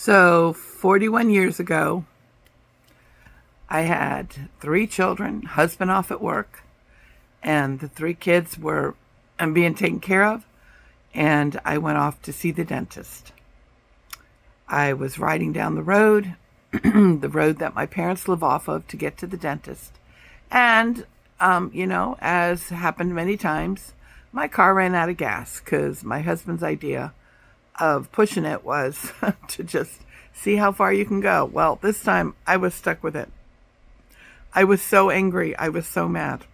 So, 41 years ago, I had three children, husband off at work, and the three kids were being taken care of, and I went off to see the dentist. I was riding down the road, the road that my parents live off of to get to the dentist. And, as happened many times, my car ran out of gas because my husband's idea of pushing it was to just see how far you can go. Well, this time I was stuck with it. I was so angry. I was so mad.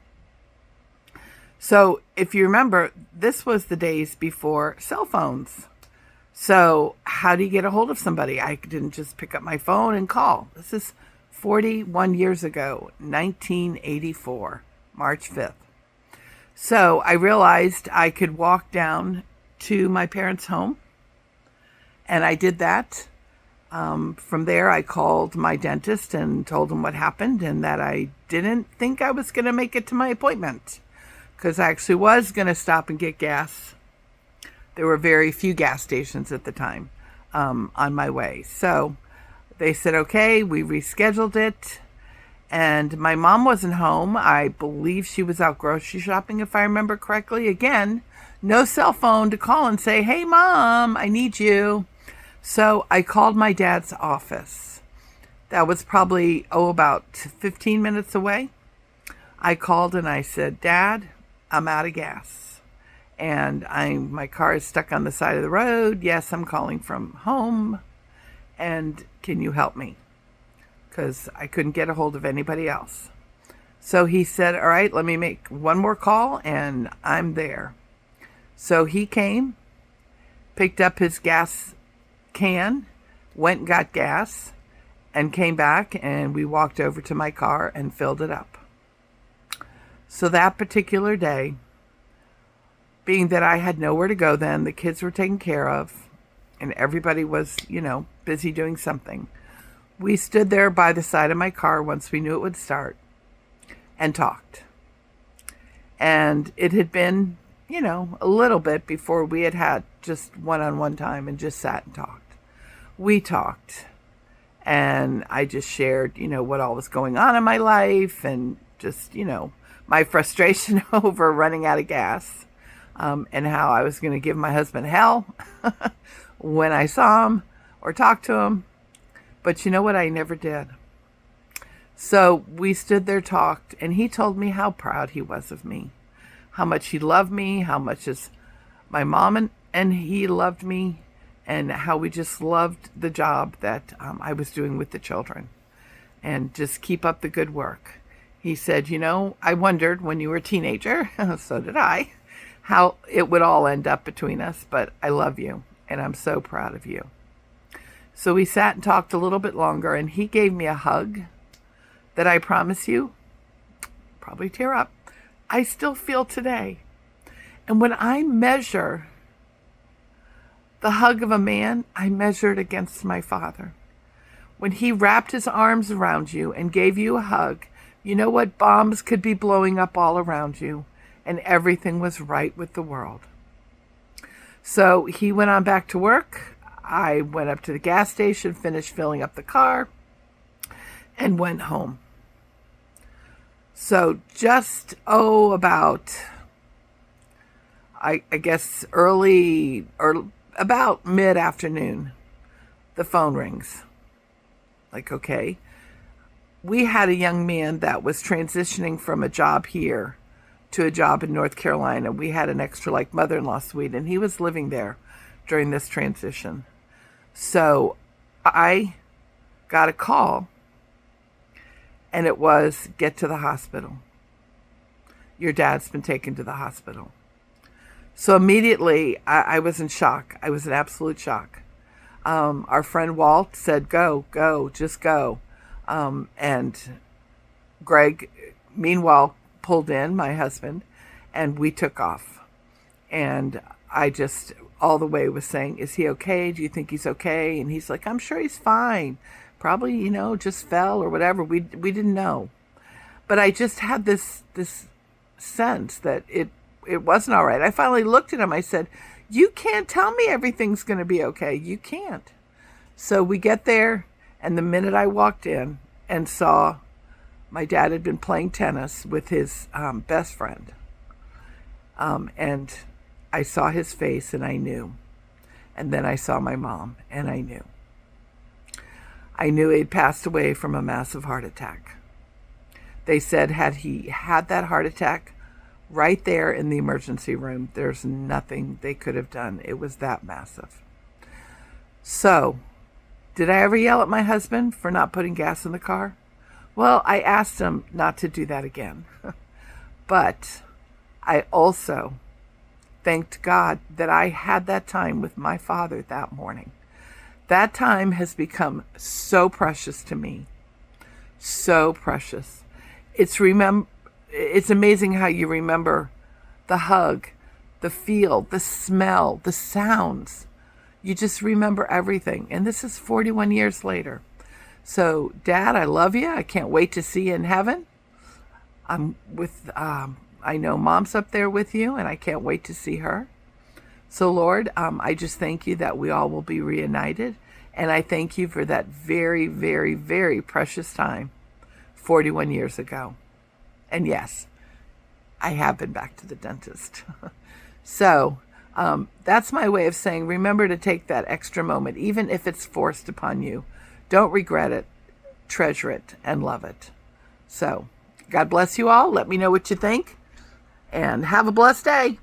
So, if you remember, this was the days before cell phones. So, how do you get a hold of somebody? I didn't just pick up my phone and call. This is 41 years ago, 1984, March 5th. So, I realized I could walk down to my parents' home, and I did that. From there, I called my dentist and told him what happened and that I didn't think I was going to make it to my appointment because I actually was going to stop and get gas. There were very few gas stations at the time on my way. So they said, okay, we rescheduled it. And my mom wasn't home. I believe she was out grocery shopping, if I remember correctly. Again, no cell phone to call and say, hey, Mom, I need you. So I called my dad's office. That was probably, about 15 minutes away. I called and I said, Dad, I'm out of gas. And my car is stuck on the side of the road. Yes, I'm calling from home. And can you help me? Because I couldn't get a hold of anybody else. So he said, all right, let me make one more call and I'm there. So he came, picked up his gas can, went and got gas, and came back, and we walked over to my car and filled it up. So that particular day, being that I had nowhere to go then, the kids were taken care of, and everybody was, busy doing something. We stood there by the side of my car once we knew it would start and talked. And it had been, a little bit before we had just one-on-one time and just sat and talked. We talked, and I just shared, what all was going on in my life and just, my frustration over running out of gas, and how I was going to give my husband hell when I saw him or talked to him. But you know what? I never did. So we stood there, talked, and he told me how proud he was of me, how much he loved me, how much my mom and he loved me, and how we just loved the job that I was doing with the children, and just keep up the good work. He said, I wondered when you were a teenager, so did I, how it would all end up between us, but I love you, and I'm so proud of you. So we sat and talked a little bit longer, and he gave me a hug that I promise you, probably tear up, I still feel today. And when I measure the hug of a man, I measure it against my father. When he wrapped his arms around you and gave you a hug, you know what? Bombs could be blowing up all around you, and everything was right with the world. So he went on back to work. I went up to the gas station, finished filling up the car, and went home. So just, about, I guess, early or about mid-afternoon, the phone rings. Like, okay. We had a young man that was transitioning from a job here to a job in North Carolina. We had an extra, mother-in-law suite, and he was living there during this transition. So I got a call, and it was, get to the hospital. Your dad's been taken to the hospital. So immediately, I was in shock. I was in absolute shock. Our friend Walt said, go, just go. And Greg, meanwhile, pulled in, my husband, and we took off. And I just, all the way was saying, is he okay? Do you think he's okay? And he's like, I'm sure he's fine. Probably, just fell or whatever. We didn't know. But I just had this sense that it wasn't all right. I finally looked at him. I said, you can't tell me everything's going to be okay. You can't. So we get there, and the minute I walked in and saw my dad had been playing tennis with his best friend, and I saw his face and I knew. And then I saw my mom and I knew. I knew he'd passed away from a massive heart attack. They said had he had that heart attack right there in the emergency room, there's nothing they could have done. It was that massive. So, did I ever yell at my husband for not putting gas in the car? Well, I asked him not to do that again. But I also thanked God that I had that time with my father that morning. That time has become so precious to me. So precious. It's amazing how you remember the hug, the feel, the smell, the sounds. You just remember everything. And this is 41 years later. So, Dad, I love you. I can't wait to see you in heaven. I know Mom's up there with you, and I can't wait to see her. So, Lord, I just thank you that we all will be reunited. And I thank you for that very, very, very precious time 41 years ago. And yes, I have been back to the dentist. So that's my way of saying, remember to take that extra moment, even if it's forced upon you. Don't regret it, treasure it, and love it. So God bless you all. Let me know what you think, and have a blessed day.